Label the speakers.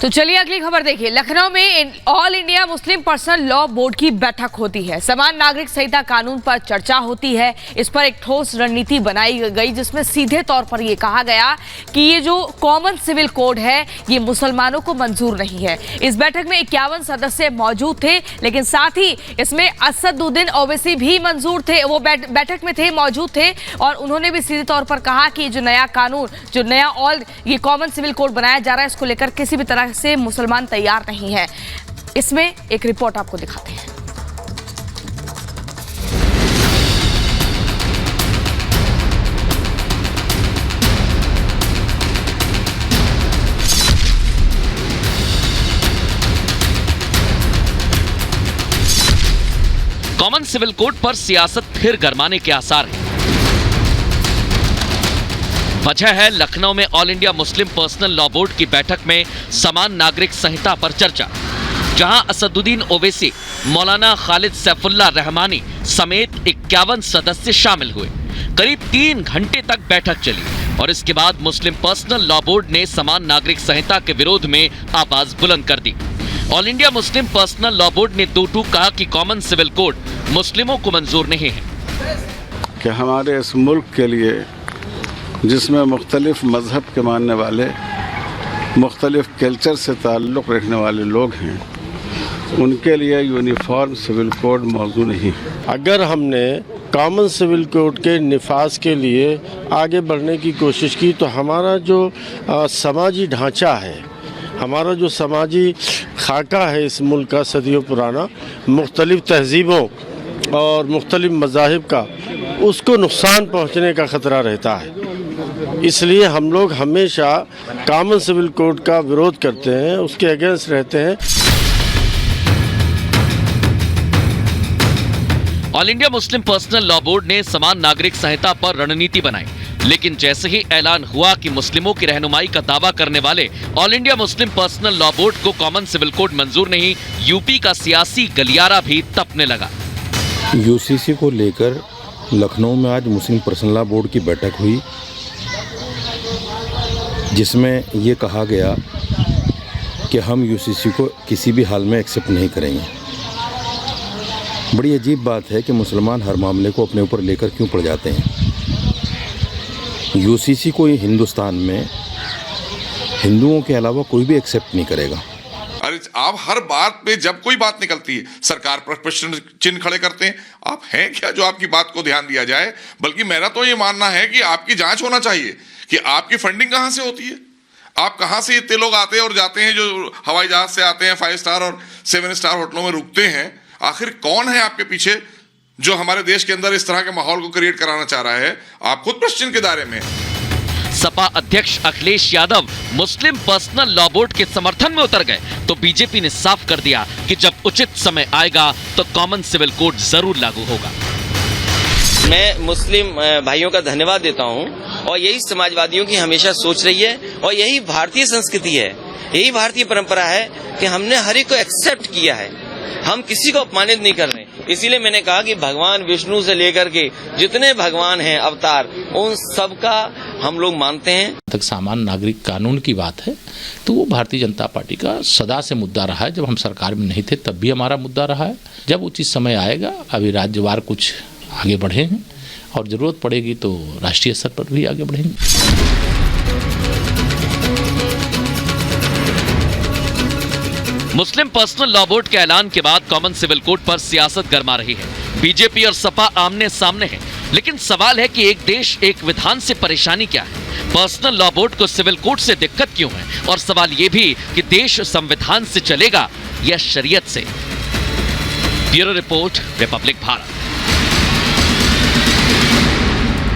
Speaker 1: तो चलिए अगली खबर देखिए। लखनऊ में all India Muslim Personal Law board की बैठक होती है। समान नागरिक संहिता कानून पर चर्चा होती है। इस पर एक ठोस रणनीति बनाई गई जिसमें सीधे तौर पर यह कहा गया कि ये जो कॉमन सिविल कोड है ये मुसलमानों को मंजूर नहीं है। इस बैठक में 51 सदस्य मौजूद थे, लेकिन साथ ही इसमें असदुद्दीन ओवैसी भी मंजूर थे, वो बैठक में थे, मौजूद थे। और उन्होंने भी सीधे तौर पर कहा कि जो नया कानून, जो नया ये कॉमन सिविल कोड बनाया जा रहा है, इसको लेकर किसी भी तरह से मुसलमान तैयार नहीं है। इसमें एक रिपोर्ट आपको दिखाते हैं।
Speaker 2: कॉमन सिविल कोड पर सियासत फिर गरमाने के आसार हैं। वजह है लखनऊ में all India Muslim Personal Law board की बैठक में समान नागरिक संहिता पर चर्चा, जहां असदुद्दीन ओवैसी, मौलाना खालिद सैफुल्लाह रहमानी समेत 51 सदस्य शामिल हुए। करीब 3 घंटे तक बैठक चली और इसके बाद मुस्लिम पर्सनल लॉ बोर्ड ने समान नागरिक संहिता के विरोध में आवाज बुलंद कर दी। All India Muslim Personal Law Board ने दो टूक कहा कि कॉमन सिविल कोड मुस्लिमों को मंजूर नहीं है।
Speaker 3: कि हमारे इस मुल्क के लिए, जिसमें मुख्तलिफ मजहब के मानने वाले, मुख्तलिफ कल्चर से ताल्लुक़ रखने वाले लोग हैं, उनके लिए यूनिफॉर्म सिविल कोड मौजूद नहीं है।
Speaker 4: अगर हमने कॉमन सिविल कोड के निफाज के लिए आगे बढ़ने की कोशिश की तो हमारा जो समाजी ढांचा है, हमारा जो समाजी खाका है इस मुल्क का सदियों पुराना, मुख्तलिफ तहजीबों और मुख्तलिफ मज़ाहिब का, उसको नुकसान पहुँचने का ख़तरा रहता है। इसलिए हम लोग हमेशा कॉमन सिविल कोड का विरोध करते हैं, उसके अगेंस्ट रहते हैं।
Speaker 2: All India Muslim Personal Law Board ने समान नागरिक संहिता पर रणनीति बनाई, लेकिन जैसे ही ऐलान हुआ कि मुस्लिमों की रहनुमाई का दावा करने वाले all India Muslim Personal Law board को कॉमन सिविल कोड मंजूर नहीं, यूपी का सियासी गलियारा भी तपने लगा।
Speaker 5: यूसीसी को लेकर लखनऊ में आज मुस्लिम पर्सनल लॉ बोर्ड की बैठक हुई, जिसमें ये कहा गया कि हम यूसीसी को किसी भी हाल में एक्सेप्ट नहीं करेंगे। बड़ी अजीब बात है कि मुसलमान हर मामले को अपने ऊपर लेकर क्यों पड़ जाते हैं। यूसीसी को हिंदुस्तान में हिंदुओं के अलावा कोई भी एक्सेप्ट नहीं करेगा।
Speaker 6: अरे आप हर बात पे जब कोई बात निकलती है सरकार पर प्रश्न चिन्ह खड़े करते हैं। आप हैं क्या जो आपकी बात को ध्यान दिया जाए? बल्कि मेरा तो ये मानना है कि आपकी जांच होना चाहिए कि आपकी फंडिंग कहां से होती है, आप कहां से इतने लोग आते हैं और जाते हैं, जो हवाई जहाज से आते हैं, 5 स्टार और 7 स्टार होटलों में रुकते हैं। आखिर कौन है आपके पीछे जो हमारे देश के अंदर इस तरह के माहौल को क्रिएट कराना चाह रहा है? आप खुद प्रश्न के दायरे में।
Speaker 2: सपा अध्यक्ष अखिलेश यादव मुस्लिम पर्सनल लॉ बोर्ड के समर्थन में उतर गए तो बीजेपी ने साफ कर दिया कि जब उचित समय आएगा तो कॉमन सिविल कोड जरूर लागू होगा।
Speaker 7: मैं मुस्लिम भाइयों का धन्यवाद देता हूं और यही समाजवादियों की हमेशा सोच रही है और यही भारतीय संस्कृति है, यही भारतीय परंपरा है कि हमने हर एक को एक्सेप्ट किया है, हम किसी को अपमानित नहीं कर रहे। इसीलिए मैंने कहा कि भगवान विष्णु से लेकर के जितने भगवान हैं अवतार, उन सब का हम लोग मानते हैं।
Speaker 8: तक समान नागरिक कानून की बात है तो वो भारतीय जनता पार्टी का सदा से मुद्दा रहा है। जब हम सरकार में नहीं थे तब भी हमारा मुद्दा रहा है। जब उचित समय आएगा, अभी राज्यवार कुछ आगे बढ़े हैं और जरूरत पड़ेगी तो राष्ट्रीय स्तर पर भी आगे बढ़ेंगे।
Speaker 2: मुस्लिम पर्सनल लॉ बोर्ड के ऐलान के बाद कॉमन सिविल कोड पर सियासत गरमा रही है। बीजेपी और सपा आमने सामने हैं, लेकिन सवाल है कि एक देश एक विधान से परेशानी क्या है? पर्सनल लॉ बोर्ड को सिविल कोड से दिक्कत क्यों है? और सवाल यह भी कि देश संविधान से चलेगा या शरीयत से? Bureau report, Republic Bharat.